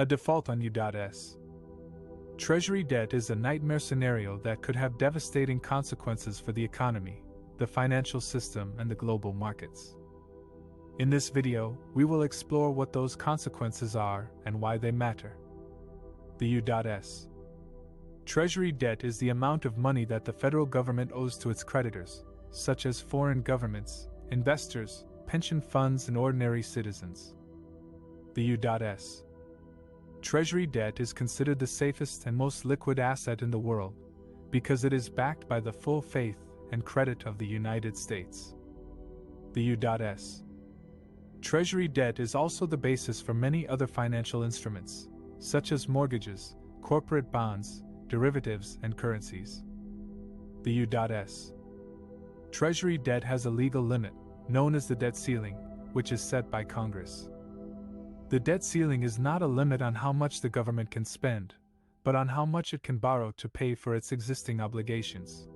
A default on U.S. Treasury debt is a nightmare scenario that could have devastating consequences for the economy, the financial system, and the global markets. In this video, we will explore what those consequences are and why they matter. The U.S. Treasury debt is the amount of money that the federal government owes to its creditors, such as foreign governments, investors, pension funds, and ordinary citizens. The U.S. Treasury debt is considered the safest and most liquid asset in the world because it is backed by the full faith and credit of the United States. The U.S. Treasury debt is also the basis for many other financial instruments, such as mortgages, corporate bonds, derivatives, and currencies. The U.S. Treasury debt has a legal limit, known as the debt ceiling, which is set by Congress. The debt ceiling is not a limit on how much the government can spend, but on how much it can borrow to pay for its existing obligations.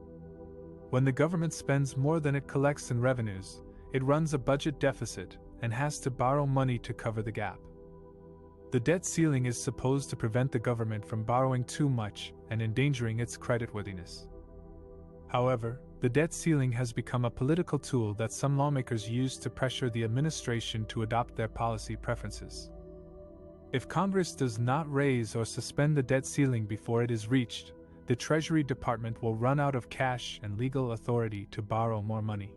When the government spends more than it collects in revenues, it runs a budget deficit and has to borrow money to cover the gap. The debt ceiling is supposed to prevent the government from borrowing too much and endangering its creditworthiness. However, the debt ceiling has become a political tool that some lawmakers use to pressure the administration to adopt their policy preferences. If Congress does not raise or suspend the debt ceiling before it is reached, the Treasury Department will run out of cash and legal authority to borrow more money.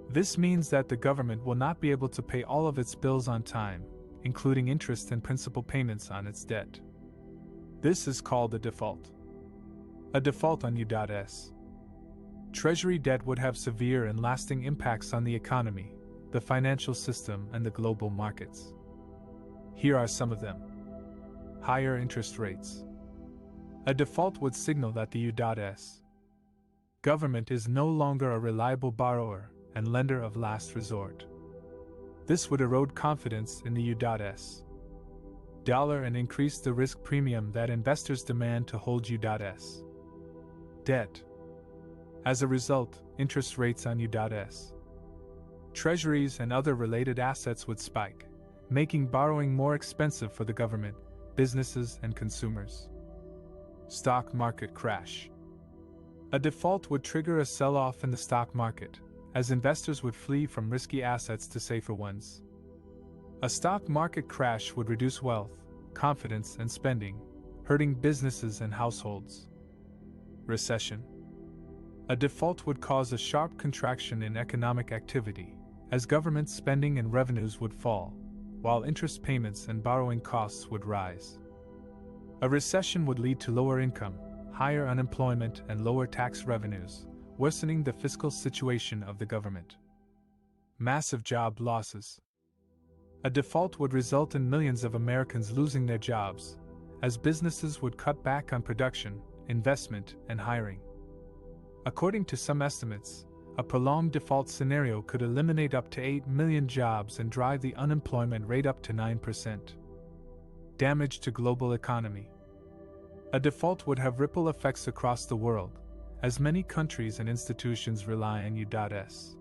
This means that the government will not be able to pay all of its bills on time, including interest and principal payments on its debt. This is called a default. A default on U.S. Treasury debt would have severe and lasting impacts on the economy, the financial system, and the global markets. Here are some of them. Higher interest rates. A default would signal that the U.S. government is no longer a reliable borrower and lender of last resort. This would erode confidence in the U.S. dollar and increase the risk premium that investors demand to hold U.S. debt. As a result, interest rates on U.S. treasuries and other related assets would spike, making borrowing more expensive for the government, businesses, and consumers. Stock market crash. A default would trigger a sell-off in the stock market, as investors would flee from risky assets to safer ones. A stock market crash would reduce wealth, confidence, and spending, hurting businesses and households. Recession. A default would cause a sharp contraction in economic activity, as government spending and revenues would fall, while interest payments and borrowing costs would rise. A recession would lead to lower income, higher unemployment, and lower tax revenues, worsening the fiscal situation of the government. Massive job losses. A default would result in millions of Americans losing their jobs, as businesses would cut back on production, investment, and hiring. According to some estimates, a prolonged default scenario could eliminate up to 8 million jobs and drive the unemployment rate up to 9%. Damage to global economy. A default would have ripple effects across the world, as many countries and institutions rely on U.S.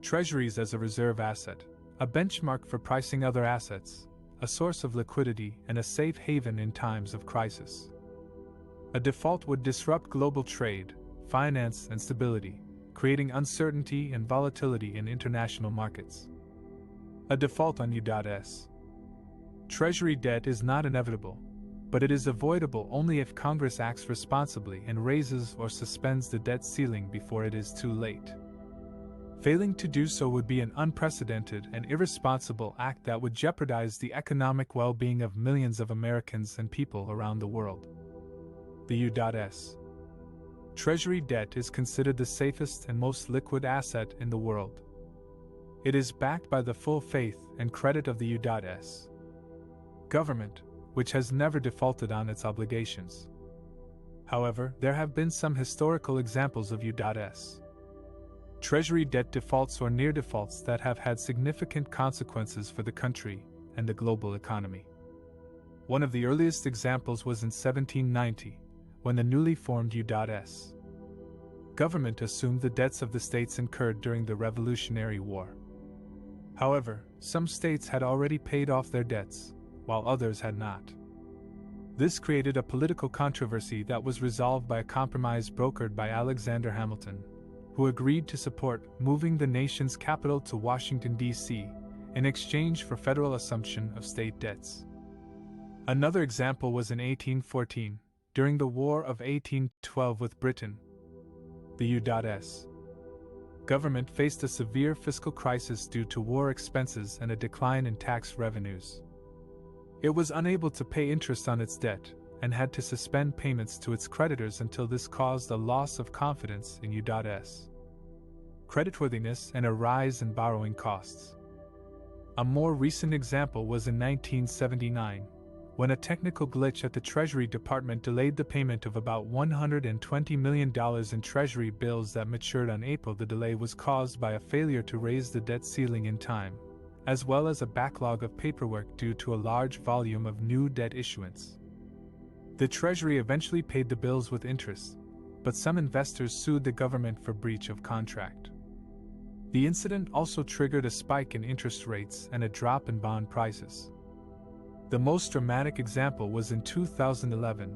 treasuries as a reserve asset, a benchmark for pricing other assets, a source of liquidity, and a safe haven in times of crisis. A default would disrupt global trade, finance, and stability, creating uncertainty and volatility in international markets. A default on U.S. Treasury debt is not inevitable, but it is avoidable only if Congress acts responsibly and raises or suspends the debt ceiling before it is too late. Failing to do so would be an unprecedented and irresponsible act that would jeopardize the economic well-being of millions of Americans and people around the world. The U.S. Treasury debt is considered the safest and most liquid asset in the world. It is backed by the full faith and credit of the U.S. government, which has never defaulted on its obligations. However, there have been some historical examples of U.S. Treasury debt defaults or near defaults that have had significant consequences for the country and the global economy. One of the earliest examples was in 1790, when the newly formed U.S. government assumed the debts of the states incurred during the Revolutionary War. However, some states had already paid off their debts, while others had not. This created a political controversy that was resolved by a compromise brokered by Alexander Hamilton, who agreed to support moving the nation's capital to Washington, D.C., in exchange for federal assumption of state debts. Another example was in 1814, during the War of 1812 with Britain. The U.S. government faced a severe fiscal crisis due to war expenses and a decline in tax revenues. It was unable to pay interest on its debt and had to suspend payments to its creditors until this caused a loss of confidence in U.S. creditworthiness and a rise in borrowing costs. A more recent example was in 1979, when a technical glitch at the Treasury Department delayed the payment of about $120 million in Treasury bills that matured on April. The delay was caused by a failure to raise the debt ceiling in time, as well as a backlog of paperwork due to a large volume of new debt issuance. The Treasury eventually paid the bills with interest, but some investors sued the government for breach of contract. The incident also triggered a spike in interest rates and a drop in bond prices. The most dramatic example was in 2011,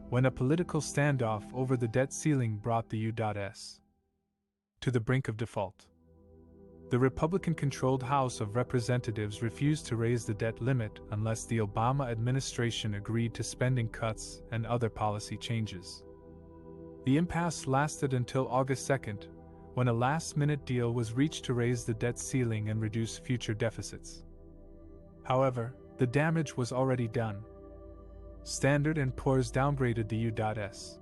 when a political standoff over the debt ceiling brought the U.S. to the brink of default. The Republican-controlled House of Representatives refused to raise the debt limit unless the Obama administration agreed to spending cuts and other policy changes. The impasse lasted until August 2nd, when a last-minute deal was reached to raise the debt ceiling and reduce future deficits. However, the damage was already done. Standard & Poor's downgraded the U.S.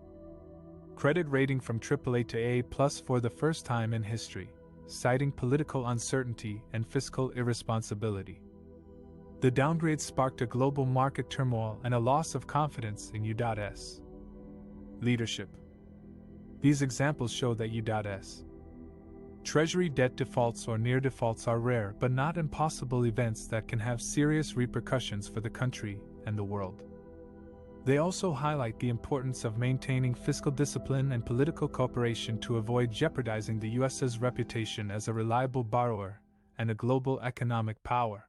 credit rating from AAA to A+ for the first time in history, citing political uncertainty and fiscal irresponsibility. The downgrade sparked a global market turmoil and a loss of confidence in U.S. leadership. These examples show that U.S. Treasury debt defaults or near defaults are rare but not impossible events that can have serious repercussions for the country and the world. They also highlight the importance of maintaining fiscal discipline and political cooperation to avoid jeopardizing the U.S.'s reputation as a reliable borrower and a global economic power.